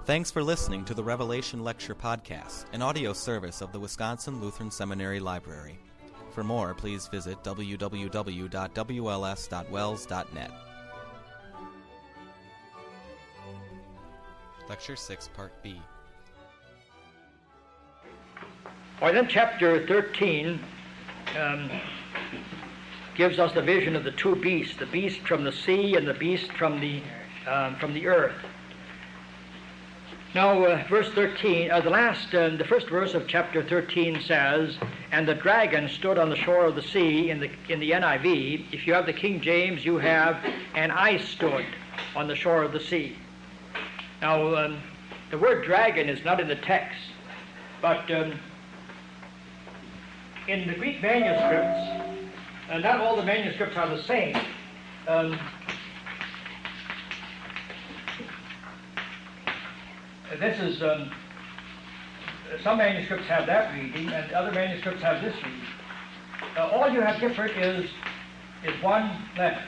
Thanks for listening to the Revelation Lecture Podcast, an audio service of the Wisconsin Lutheran Seminary Library. For more, please visit www.wls.wells.net. Lecture 6, Part B. Well, then chapter 13 gives us the vision of the two beasts, the beast from the sea and the beast from the earth. Now, verse 13, the first verse of chapter 13 says, "And the dragon stood on the shore of the sea," in the NIV. If you have the King James, you have, "And I stood on the shore of the sea." Now, the word dragon is not in the text, but in the Greek manuscripts, not all the manuscripts are the same. This is, some manuscripts have that reading, and other manuscripts have this reading. All you have different is one letter.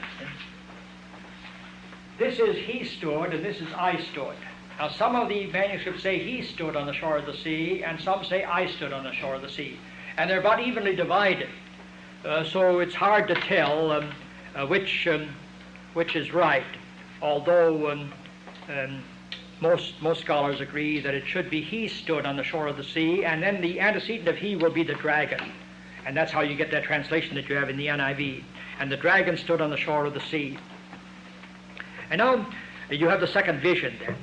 This is "he stood," and this is "I stood." Now, some of the manuscripts say "he stood on the shore of the sea," and some say "I stood on the shore of the sea." And they're about evenly divided. So it's hard to tell which is right, although most scholars agree that it should be "he stood on the shore of the sea," and then the antecedent of "he" will be the dragon. And that's how you get that translation that you have in the NIV. "And the dragon stood on the shore of the sea." And now you have the second vision then.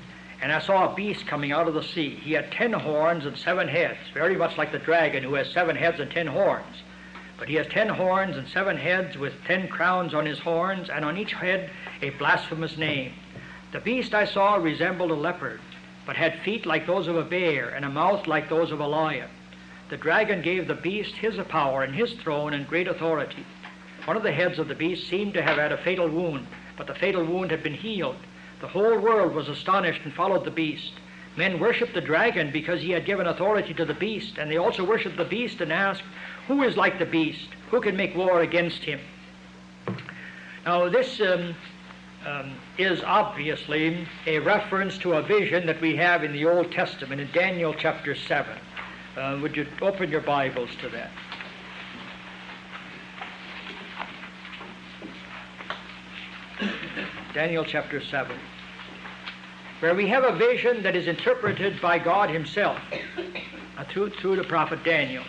"And I saw a beast coming out of the sea. He had 10 horns and 7 heads, very much like the dragon who has 7 heads and 10 horns. But he has 10 horns and 7 heads with 10 crowns on his horns, and on each head a blasphemous name. The beast I saw resembled a leopard, but had feet like those of a bear and a mouth like those of a lion. The dragon gave the beast his power and his throne and great authority. One of the heads of the beast seemed to have had a fatal wound, but the fatal wound had been healed. The whole world was astonished and followed the beast. Men worshipped the dragon because he had given authority to the beast, and they also worshipped the beast and asked, 'Who is like the beast? Who can make war against him?'" Now this is obviously a reference to a vision that we have in the Old Testament in Daniel chapter 7. Would you open your Bibles to that? Daniel chapter 7, where we have a vision that is interpreted by God himself through the prophet Daniel.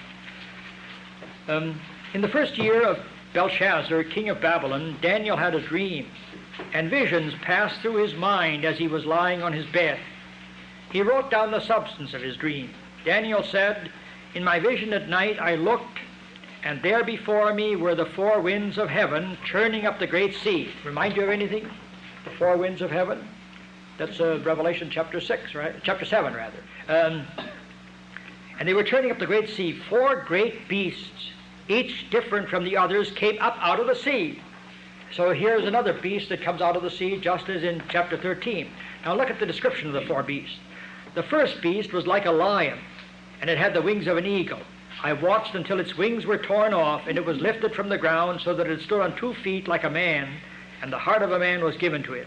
In the first year of Belshazzar, king of Babylon, Daniel had a dream, and visions passed through his mind as he was lying on his bed. He wrote down the substance of his dream. Daniel said, "In my vision at night I looked, and there before me were the 4 winds of heaven churning up the great sea." Remind you of anything? The 4 winds of heaven? That's Revelation chapter 6, right? Chapter 7, rather. And they were churning up the great sea. 4 great beasts, each different from the others, came up out of the sea. So here's another beast that comes out of the sea, just as in chapter 13. Now look at the description of the 4 beasts. "The first beast was like a lion, and it had the wings of an eagle. I watched until its wings were torn off, and it was lifted from the ground so that it stood on 2 feet like a man, and the heart of a man was given to it.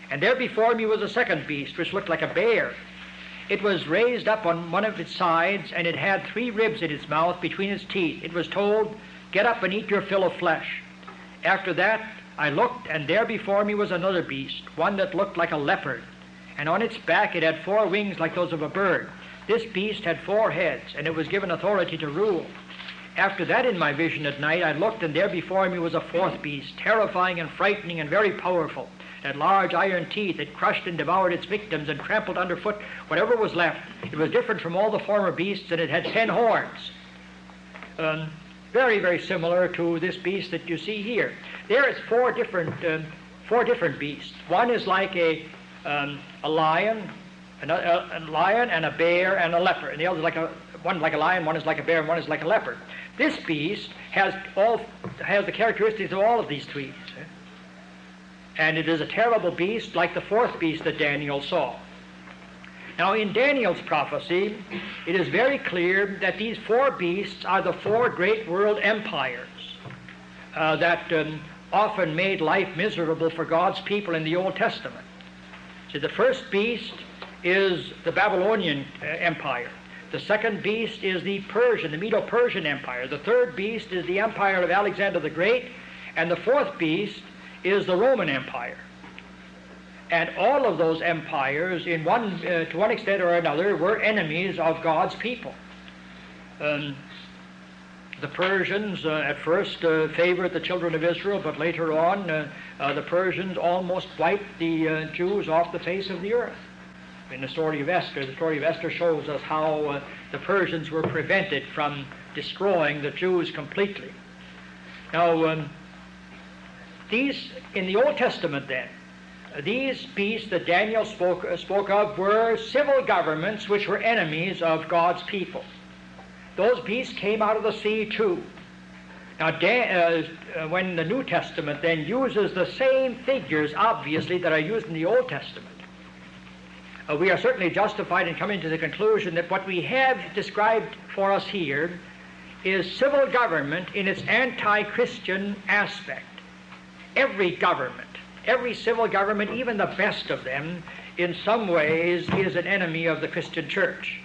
And there before me was a second beast, which looked like a bear. It was raised up on one of its sides, and it had 3 ribs in its mouth between its teeth. It was told, 'Get up and eat your fill of flesh.' After that I looked, and there before me was another beast, one that looked like a leopard, and on its back it had 4 wings like those of a bird. This beast had 4 heads, and it was given authority to rule. After that in my vision at night I looked, and there before me was a 4th beast, terrifying and frightening and very powerful. It had large iron teeth. It crushed and devoured its victims and trampled underfoot whatever was left. It was different from all the former beasts, and it had 10 horns. Very, very similar to this beast that you see here. There is 4 different beasts. One is like a lion, a lion and a bear and a leopard, and the other is one like a lion, one is like a bear, and one is like a leopard. This beast has the characteristics of all of these 3. And it is a terrible beast like the 4th beast that Daniel saw. Now in Daniel's prophecy, it is very clear that these 4 beasts are the 4 great world empires that often made life miserable for God's people in the Old Testament. So the first beast is the Babylonian Empire. The second beast is the Persian, the Medo-Persian Empire. The third beast is the empire of Alexander the Great. And the fourth beast is the Roman Empire. And all of those empires, to one extent or another, were enemies of God's people. The Persians at first favored the children of Israel, but later on the Persians almost wiped the Jews off the face of the earth. In the story of Esther shows us how the Persians were prevented from destroying the Jews completely. Now, these, in the Old Testament then, these beasts that Daniel spoke of were civil governments which were enemies of God's people. Those beasts came out of the sea too. Now, when the New Testament then uses the same figures, obviously, that are used in the Old Testament, we are certainly justified in coming to the conclusion that what we have described for us here is civil government in its anti-Christian aspect. Every government, every civil government, even the best of them, in some ways is an enemy of the Christian church.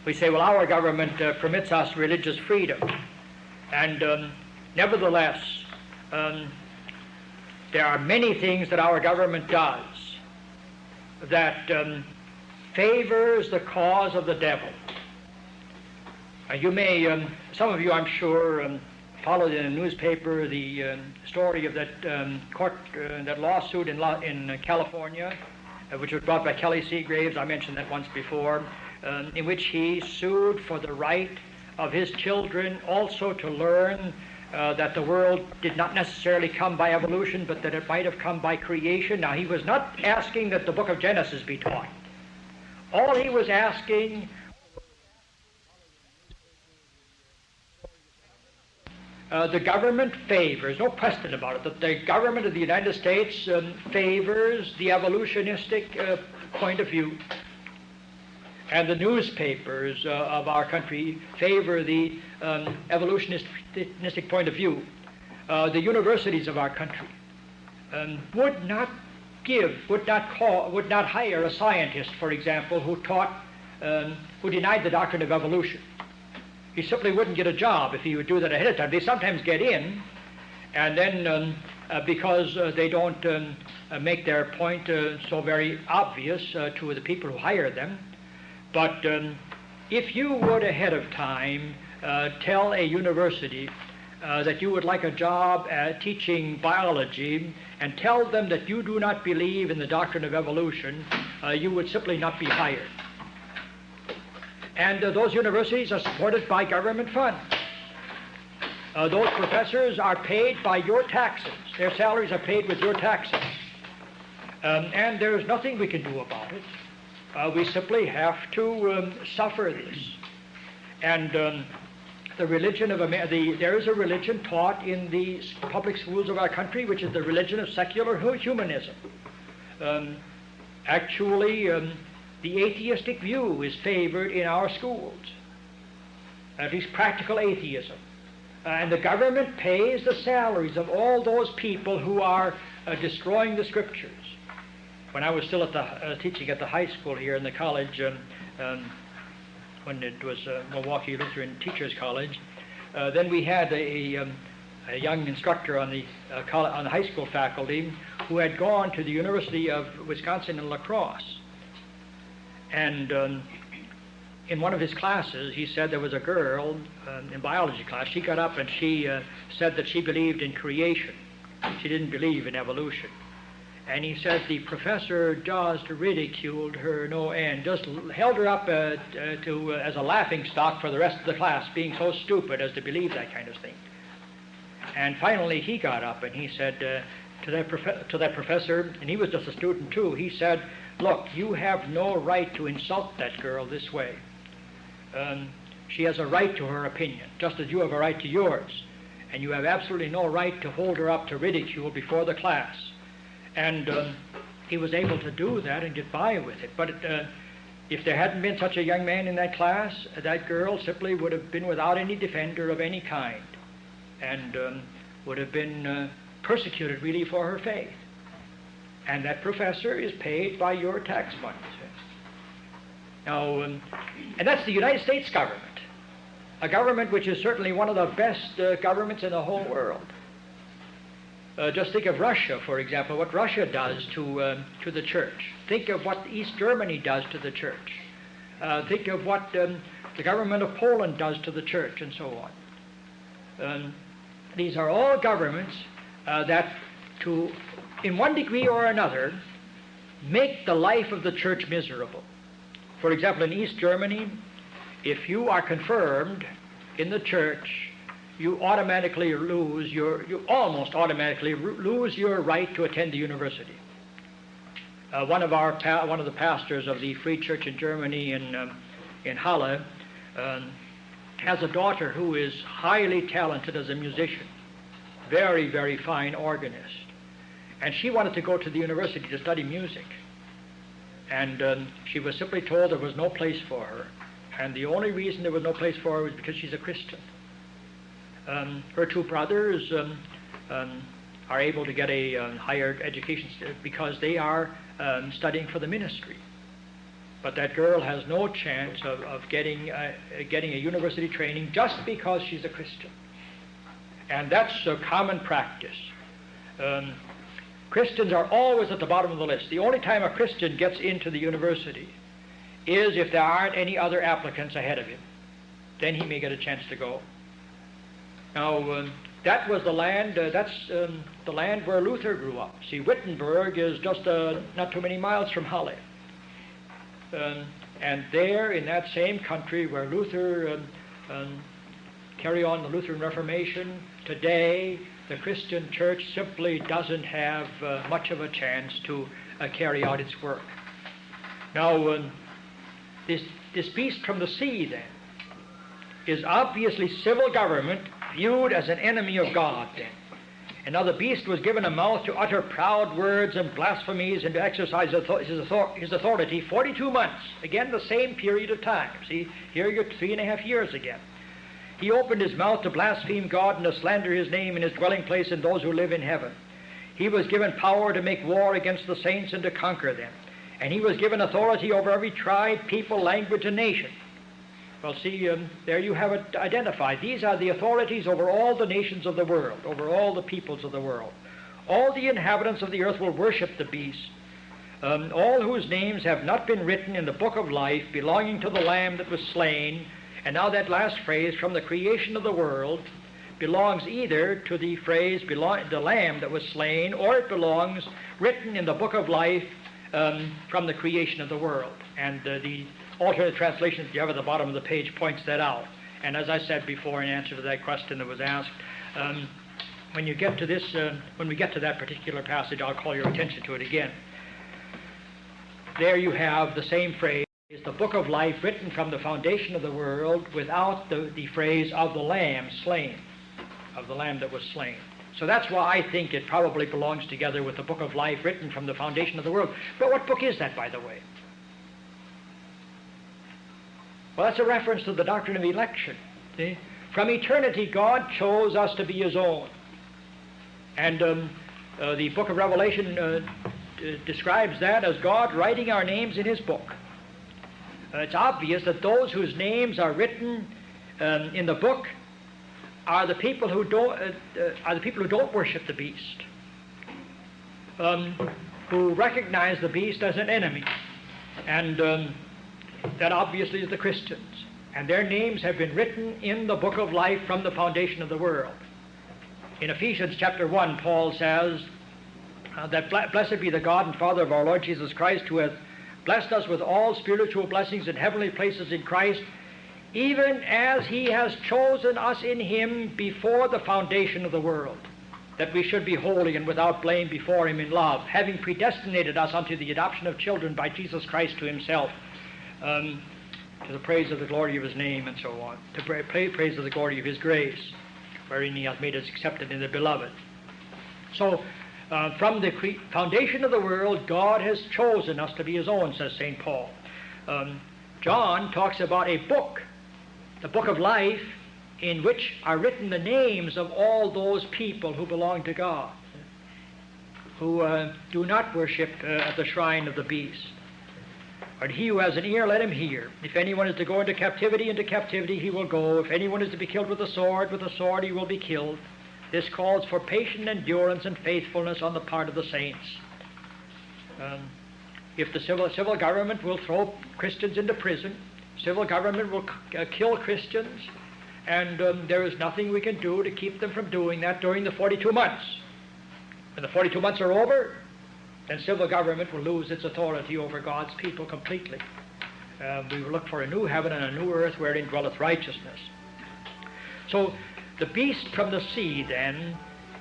We say, well, our government permits us religious freedom. And nevertheless, there are many things that our government does that favors the cause of the devil. You may, some of you, I'm sure, followed in a newspaper the story of that lawsuit in California, which was brought by Kelly Seagraves. I mentioned that once before, in which he sued for the right of his children also to learn that the world did not necessarily come by evolution, but that it might have come by creation. Now, he was not asking that the book of Genesis be taught. All he was asking the government favors, no question about it, that the government of the United States favors the evolutionistic point of view. And the newspapers of our country favor the evolutionistic point of view. The universities of our country would not hire a scientist, for example, who denied the doctrine of evolution. He simply wouldn't get a job if he would do that ahead of time. They sometimes get in, and then because they don't make their point so very obvious to the people who hire them. But if you would ahead of time tell a university that you would like a job teaching biology and tell them that you do not believe in the doctrine of evolution, you would simply not be hired. And those universities are supported by government funds. Those professors are paid by your taxes. Their salaries are paid with your taxes. And there's nothing we can do about it. We simply have to suffer this. And the religion of there is a religion taught in the public schools of our country, which is the religion of secular humanism. Actually, the atheistic view is favored in our schools, at least practical atheism. And the government pays the salaries of all those people who are destroying the Scriptures. When I was still teaching at the high school here in the college, when it was Milwaukee Lutheran Teachers College, then we had a young instructor on the high school faculty who had gone to the University of Wisconsin in La Crosse. And in one of his classes, he said there was a girl in biology class. She got up and she said that she believed in creation. She didn't believe in evolution. And he said the professor just ridiculed her no end, just held her up as a laughing stock for the rest of the class, being so stupid as to believe that kind of thing. And finally he got up and he said to that professor, and he was just a student too, he said, "Look, you have no right to insult that girl this way. She has a right to her opinion, just as you have a right to yours. And you have absolutely no right to hold her up to ridicule before the class." And he was able to do that and get by with it. But if there hadn't been such a young man in that class, that girl simply would have been without any defender of any kind, and would have been persecuted really for her faith. And that professor is paid by your tax money. Now, and that's the United States government, a government which is certainly one of the best governments in the whole world. Just think of Russia, for example, what Russia does to the church. Think of what East Germany does to the church. Think of what the government of Poland does to the church, and so on. These are all governments that, in one degree or another, make the life of the church miserable. For example, in East Germany, if you are confirmed in the church, you almost automatically lose your right to attend the university. One of the pastors of the Free Church in Germany in Halle has a daughter who is highly talented as a musician, very, very fine organist, and she wanted to go to the university to study music, and she was simply told there was no place for her, and the only reason there was no place for her was because she's a Christian. Her two brothers are able to get a higher education because they are studying for the ministry. But that girl has no chance of getting a university training just because she's a Christian. And that's a common practice. Christians are always at the bottom of the list. The only time a Christian gets into the university is if there aren't any other applicants ahead of him. Then he may get a chance to go. Now, that was the land, the land where Luther grew up. See, Wittenberg is just not too many miles from Halle. And there, in that same country where Luther carried on the Lutheran Reformation, today the Christian church simply doesn't have much of a chance to carry out its work. Now, this beast from the sea, then, is obviously civil government viewed as an enemy of God, then. And now the beast was given a mouth to utter proud words and blasphemies and to exercise his authority 42 months. Again, the same period of time. See, here you're 3.5 years again. He opened his mouth to blaspheme God and to slander his name in his dwelling place and those who live in heaven. He was given power to make war against the saints and to conquer them. And he was given authority over every tribe, people, language, and nation. Well, see, there you have it identified. These are the authorities over all the nations of the world, over all the peoples of the world. All the inhabitants of the earth will worship the beast, all whose names have not been written in the book of life belonging to the Lamb that was slain. And now that last phrase, from the creation of the world, belongs either to the phrase, the Lamb that was slain, or it belongs written in the book of life from the creation of the world. And the alternate translation that you have at the bottom of the page points that out. And as I said before in answer to that question that was asked, when you get to this, when we get to that particular passage, I'll call your attention to it again. There you have the same phrase, is the book of life written from the foundation of the world without the phrase of the Lamb slain, of the Lamb that was slain. So that's why I think it probably belongs together with the book of life written from the foundation of the world. But what book is that, by the way? Well, that's a reference to the doctrine of election. See? From eternity, God chose us to be His own. And the book of Revelation describes that as God writing our names in His book. It's obvious that those whose names are written in the book are the people who don't worship the beast, who recognize the beast as an enemy, and that obviously is the Christians, and their names have been written in the book of life from the foundation of the world. In Ephesians chapter 1, Paul says that blessed be the God and Father of our Lord Jesus Christ, who hath blessed us with all spiritual blessings in heavenly places in Christ, even as He has chosen us in Him before the foundation of the world, that we should be holy and without blame before Him in love, having predestinated us unto the adoption of children by Jesus Christ to Himself, to the praise of the glory of His name, and so on, to praise of the glory of His grace, wherein He hath made us accepted in the Beloved. So, from the foundation of the world, God has chosen us to be His own, says St. Paul. John talks about a book, the book of life, in which are written the names of all those people who belong to God. who do not worship at the shrine of the beast. But he who has an ear, let him hear. If anyone is to go into captivity he will go. If anyone is to be killed with the sword he will be killed. This calls for patient endurance and faithfulness on the part of the saints. If the civil government will throw Christians into prison, civil government will kill Christians, and there is nothing we can do to keep them from doing that during the 42 months. When the 42 months are over, then civil government will lose its authority over God's people completely. We will look for a new heaven and a new earth wherein dwelleth righteousness. So the beast from the sea, then,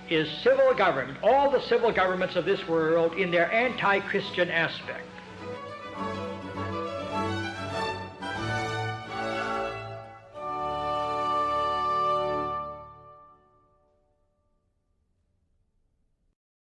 is civil government, all the civil governments of this world in their anti-Christian aspect.